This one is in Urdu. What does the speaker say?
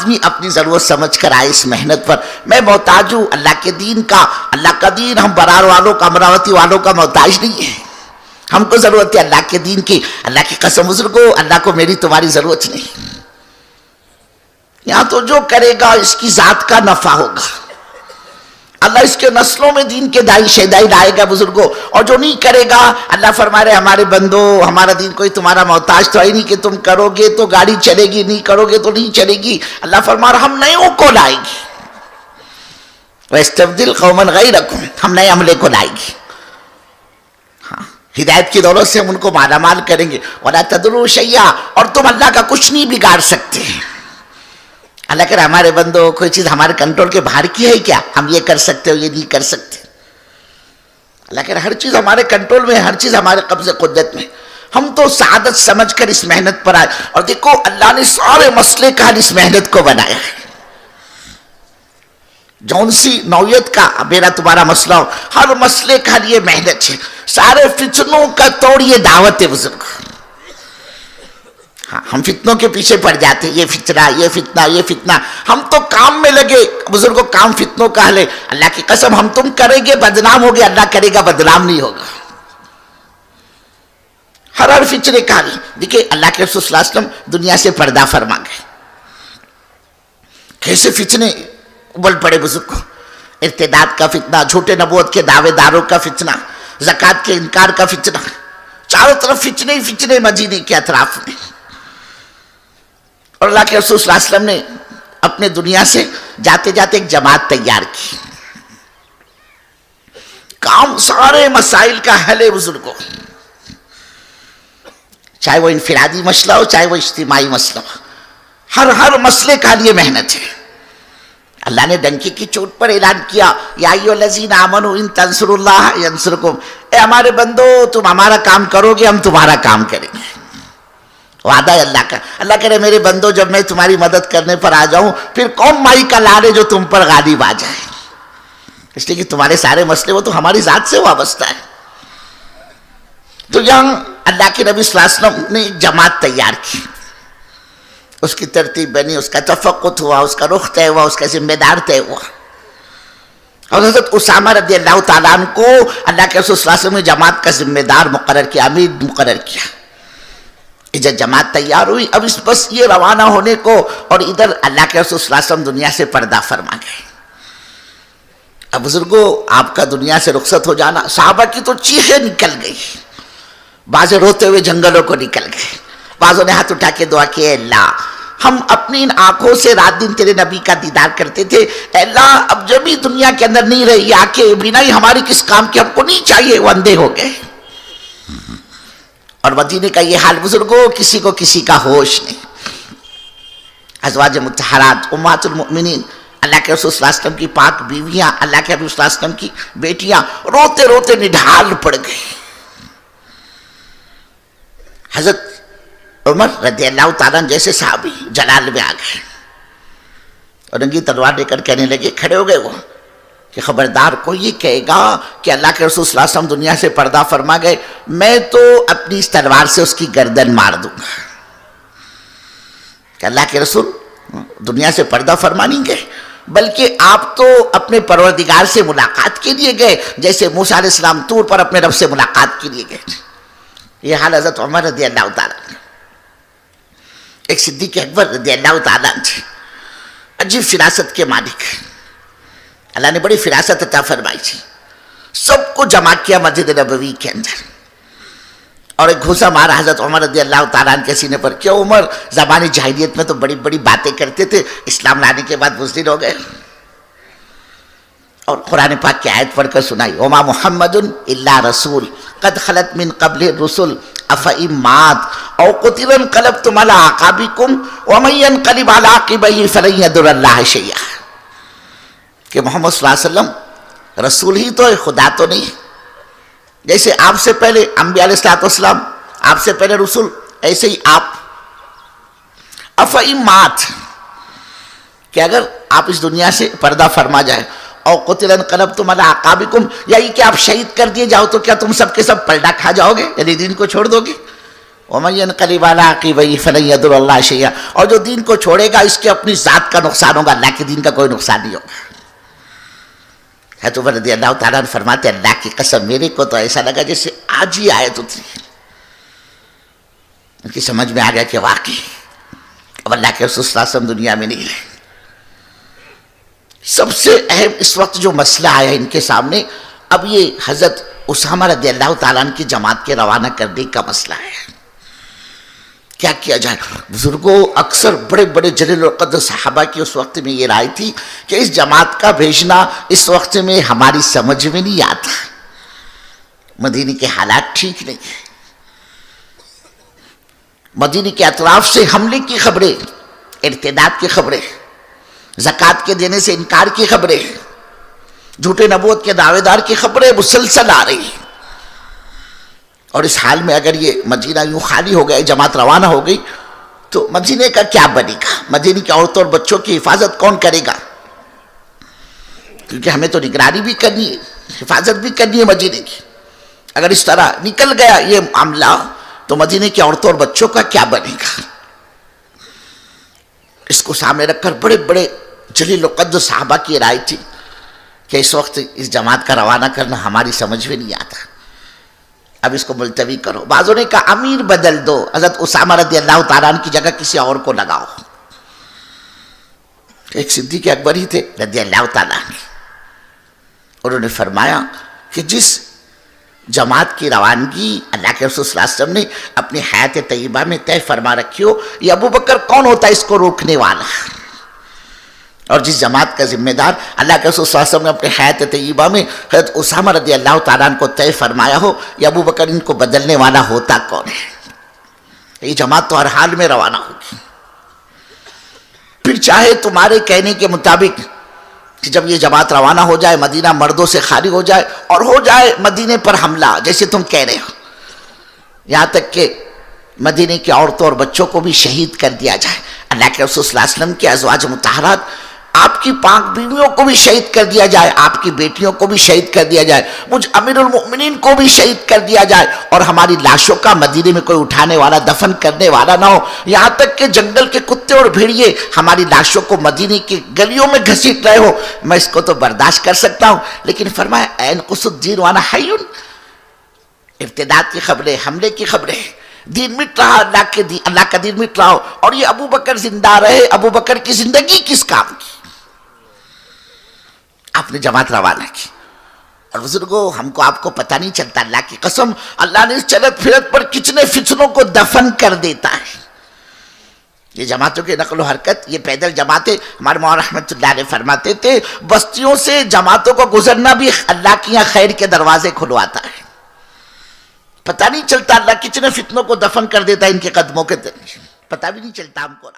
آدمی اپنی ضرورت سمجھ کر آئے اس محنت پر. میں محتاج ہوں اللہ کے دین کا. اللہ کا دین ہم برار والوں کا امراوتی والوں کا محتاج نہیں ہے. ہم کو ضرورت ہے اللہ کے دین کی. اللہ کی قسم بزرگو اللہ کو میری تمہاری ضرورت نہیں. یہاں تو جو کرے گا اس کی ذات کا نفع ہوگا. اللہ اس کے نسلوں میں دین کے دائی شیدائی لائے گا بزرگوں. اور جو نہیں کرے گا اللہ فرما رہے ہمارے بندو ہمارا دین کوئی تمہارا محتاج تو ہے نہیں کہ تم کرو گے تو گاڑی چلے گی, نہیں کرو گے تو نہیں چلے گی. اللہ فرما رہا ہم نئےوں کو لائے گی. وَيَسْتَبْدِلْ قَوْمًا غَيْرَكُمْ, ہم نئے عملے کو لائے گی. ہاں ہدایت کی دولت سے ہم ان کو مالا مال کریں گے. وَلَا تَدْرُوا شَيْئًا, اور تم اللہ کا کچھ نہیں بگاڑ سکتے. اللہ کہہ رہا ہمارے بندو کوئی چیز ہمارے کنٹرول کے باہر کی ہے کیا؟ ہم یہ کر سکتے ہو یہ نہیں کر سکتے. اللہ کہہ رہا ہر چیز ہمارے کنٹرول میں ہے, ہر چیز ہمارے قبضے قدرت میں. ہم تو سعادت سمجھ کر اس محنت پر آئے. اور دیکھو اللہ نے سارے مسئلے کا حل اس محنت کو بنایا ہے. جون سی نوعیت کا میرا تمہارا مسئلہ ہو, ہر مسئلے کا حل یہ محنت ہے. سارے فتنوں کا توڑ یہ دعوت ہے بزرگ. ہم فتنوں کے پیچھے پڑ جاتے ہیں, یہ فتنہ یہ فتنہ یہ فتنہ. ہم تو کام میں لگے بزرگوں, کام فتنوں کا حل ہے. اللہ کی قسم ہم تم کریں گے بدنام ہوگے, اللہ کرے گا بدنام نہیں ہوگا. ہر فتنے کا حل. دیکھیں اللہ کے رسول صلی اللہ علیہ وسلم دنیا سے پردہ فرما گئے. کیسے فتنے ابل پڑے بزرگوں. ارتداد کا فتنہ, جھوٹے نبوت کے دعوے داروں کا فتنہ, زکوٰۃ کے انکار کا فتنہ. چاروں طرف فتنے ہی فتنے مدینے کے اطراف میں. اور اللہ کے رسول صلی اللہ علیہ وسلم نے اپنے دنیا سے جاتے جاتے ایک جماعت تیار کی. کام سارے مسائل کا حل ہے بزرگوں, چاہے وہ انفرادی مسئلہ ہو چاہے وہ اجتماعی مسئلہ ہو. ہر مسئلے کا لیے محنت ہے. اللہ نے ڈنکی کی چوٹ پر اعلان کیا یا ایھا الذین آمنوا ان تنصروا اللہ ینصرکم. اے ہمارے بندو تم ہمارا کام کرو گے ہم تمہارا کام کریں گے. وعدہ ہے اللہ کا. اللہ کہہ رہے میرے بندو جب میں تمہاری مدد کرنے پر آ جاؤں پھر کون مائی کا لال ہے جو تم پر غالب آ جائے. اس لیے کہ تمہارے سارے مسئلے وہ تو ہماری ذات سے وابستہ ہے. تو یہاں اللہ کے نبی صلی اللہ علیہ وسلم نے ایک جماعت تیار کی. اس کی ترتیب بنی, اس کا تفقت ہوا, اس کا رخ طے ہوا, اس کا ذمہ دار طے ہوا. اور حضرت اسامہ رضی اللہ تعالیٰ عنہ کو اللہ کے رسول صلی اللہ علیہ وسلم نے جماعت کا ذمہ دار مقرر کیا, امیر مقرر کیا. جب جماعت تیار ہوئی اب اس بس یہ روانہ ہونے کو, اور ادھر اللہ کے رسول صلی اللہ علیہ وسلم دنیا سے پردہ فرما گئے. اب بزرگوں آپ کا دنیا سے رخصت ہو جانا, صحابہ کی تو چیخیں نکل گئی. بعض روتے ہوئے جنگلوں کو نکل گئے, بعضوں نے ہاتھ اٹھا کے دعا کی اے اللہ ہم اپنی ان آنکھوں سے رات دن تیرے نبی کا دیدار کرتے تھے, اے اللہ اب جب ہی دنیا کے اندر نہیں رہی یہ آنکھیں بنا ہی ہماری کس کام کی, ہم کو نہیں چاہیے. وہ اندھے ہو گئے. اور مدینے کا یہ حال بزرگوں کسی کو کسی کا ہوش نہیں. ازواج مطہرات امہات المؤمنین اللہ کے رسول صلی اللہ علیہ وسلم کی پاک بیویاں, اللہ کے رسول صلی اللہ علیہ وسلم کی بیٹیاں روتے روتے نڈھال پڑ گئے. حضرت عمر رضی اللہ تعالیٰ جیسے صحابی جلال میں آ گئے اور رنگی تلوار لے کر کہنے لگے, کھڑے ہو گئے وہ کہ خبردار کوئی یہ کہے گا کہ اللہ کے رسول صلی اللہ علیہ وسلم دنیا سے پردہ فرما گئے, میں تو اپنی اس تلوار سے اس کی گردن مار دوں گا. کہ اللہ کے رسول دنیا سے پردہ فرما نہیں گئے بلکہ آپ تو اپنے پروردگار سے ملاقات کے لیے گئے جیسے موسیٰ علیہ السلام طور پر اپنے رب سے ملاقات کے لیے گئے. یہ حال حضرت عمر رضی اللہ تعالیٰ, ایک صدیق اکبر رضی اللہ تعالیٰ تھے, عجیب فراست کے مالک. اللہ نے بڑی فراست عطا فرمائی تھی. سب کو جمع کیا مسجد نبوی کے اندر اور ایک گھوسا مارا حضرت عمر رضی اللہ تعالیٰ عنہ کے سینے پر. کیا عمر زمانے جاہلیت میں تو بڑی بڑی باتیں کرتے تھے, اسلام لانے کے بعد بزدل ہو گئے. اور قرآن پاک کی آیت پڑھ کر سنائی, وما محمد الا رسول قد خلت من قبل الرسل افئن مات او قتل انقلبتم علی اعقابکم ومن ينقلب علی عقبیہ فلن یضر اللہ شیئا. کہ محمد صلی اللہ علیہ وسلم رسول ہی تو ہے, خدا تو نہیں. جیسے آپ سے پہلے انبیاء علیہ السلام, آپ سے پہلے رسول, ایسے ہی آپ. افئن مات کہ اگر آپ اس دنیا سے پردہ فرما جائے, او قتل انقلبتم علی اعقابکم یا یہ کہ آپ شہید کر دیے جاؤ تو کیا تم سب کے سب پلٹا کھا جاؤ گے, یعنی دین کو چھوڑ دو گے. وَمَن يَنْقَلِبْ عَلَىٰ عَقِبَيْهِ فَلَن يَضُرَّ اللَّهَ شَيْئًا، اور جو دین کو چھوڑے گا اس کے اپنی ذات کا نقصان ہوگا، اللہ کے دین کا کوئی نقصان نہیں ہوگا۔ حضرت عمر رضی اللہ تعالیٰ عنہ فرماتے اللہ کی قسم میرے کو تو ایسا لگا جیسے آج ہی آیت اتری۔ ان کی سمجھ میں آ گیا کہ واقعی اب اللہ کے رسول صلی اللہ علیہ وسلم دنیا میں نہیں ہے۔ سب سے اہم اس وقت جو مسئلہ آیا ان کے سامنے، اب یہ حضرت اسامہ رضی اللہ تعالیٰ عنہ کی جماعت کے روانہ کرنے کا مسئلہ ہے۔ کیا کیا جائے؟ بزرگوں اکثر بڑے بڑے جلیل القدر صحابہ کی اس وقت میں یہ رائے تھی کہ اس جماعت کا بھیجنا اس وقت میں ہماری سمجھ میں نہیں آتا، مدینے کے حالات ٹھیک نہیں ہیں، مدینے کے اطراف سے حملے کی خبریں، ارتداد کی خبریں، زکوٰۃ کے دینے سے انکار کی خبریں، جھوٹے نبوت کے دعوے دار کی خبریں مسلسل آ رہی ہیں۔ اور اس حال میں اگر یہ مدینہ یوں خالی ہو گیا، جماعت روانہ ہو گئی، تو مدینے کا کیا بنے گا؟ مدینے کی عورتوں اور بچوں کی حفاظت کون کرے گا؟ کیونکہ ہمیں تو نگرانی بھی کرنی ہے، حفاظت بھی کرنی ہے مدینے کی۔ اگر اس طرح نکل گیا یہ معاملہ تو مدینے کی عورتوں اور بچوں کا کیا بنے گا؟ اس کو سامنے رکھ کر بڑے بڑے جلیل القدر صحابہ کی رائے تھی کہ اس وقت اس جماعت کا روانہ کرنا ہماری سمجھ میں نہیں آتا، اب اس کو ملتوی کرو۔ بعضوں نے کہا امیر بدل دو، حضرت اسامہ رضی اللہ تعالیٰ عنہ کی جگہ کسی اور کو لگاؤ۔ ایک صدیق اکبر ہی تھے رضی اللہ تعالیٰ عنہ، انہوں نے فرمایا کہ جس جماعت کی روانگی اللہ کے رسول صلی اللہ علیہ وسلم نے اپنی حیات طیبہ میں طے فرما رکھی ہو، یہ ابو بکر کون ہوتا ہے اس کو روکنے والا؟ اور جس جماعت کا ذمہ دار اللہ کے رسول صلی اللہ علیہ وسلم نے اپنے حیات طیبہ میں حضرت اسامہ رضی اللہ تعالیٰ عنہ کو طے فرمایا ہو، یہ ابو بکر ان کو بدلنے والا ہوتا کون ہے؟ یہ جماعت تو ہر حال میں روانہ ہوگی۔ پھر چاہے تمہارے کہنے کے مطابق کہ جب یہ جماعت روانہ ہو جائے مدینہ مردوں سے خالی ہو جائے اور ہو جائے مدینے پر حملہ جیسے تم کہہ رہے ہو، یہاں تک کہ مدینے کی عورتوں اور بچوں کو بھی شہید کر دیا جائے، اللہ کے رسول صلی اللہ علیہ وسلم کے ازواج مطہرات آپ کی پاک بیویوں کو بھی شہید کر دیا جائے، آپ کی بیٹیوں کو بھی شہید کر دیا جائے، مجھ امیر المؤمنین کو بھی شہید کر دیا جائے، اور ہماری لاشوں کا مدینے میں کوئی اٹھانے والا دفن کرنے والا نہ ہو، یہاں تک کہ جنگل کے کتے اور بھیڑیے ہماری لاشوں کو مدینے کی گلیوں میں گھسیٹ رہے ہو، میں اس کو تو برداشت کر سکتا ہوں۔ لیکن فرمایا این قص الدین وانا حی، ارتداد کی خبریں، حملے کی خبریں، دین مٹ رہا، اللہ کا دین مٹ رہا ہو، اور یہ ابو بکر زندہ رہے، ابو بکر کی زندگی کس کام کی؟ آپ نے جماعت روانہ کی۔ اور بزرگوں ہم کو آپ کو پتہ نہیں چلتا، اللہ کی قسم اللہ نے اس چلت پھرت پر کتنے فتنوں کو دفن کر دیتا ہے۔ یہ جماعتوں کی نقل و حرکت، یہ پیدل جماعتیں، ہمارے مولانا رحمۃ اللہ علیہ فرماتے تھے بستیوں سے جماعتوں کو گزرنا بھی اللہ کے یہاں خیر کے دروازے کھلواتا ہے۔ پتہ نہیں چلتا اللہ کتنے فتنوں کو دفن کر دیتا ہے ان کے قدموں کے، پتہ بھی نہیں چلتا ہم کو۔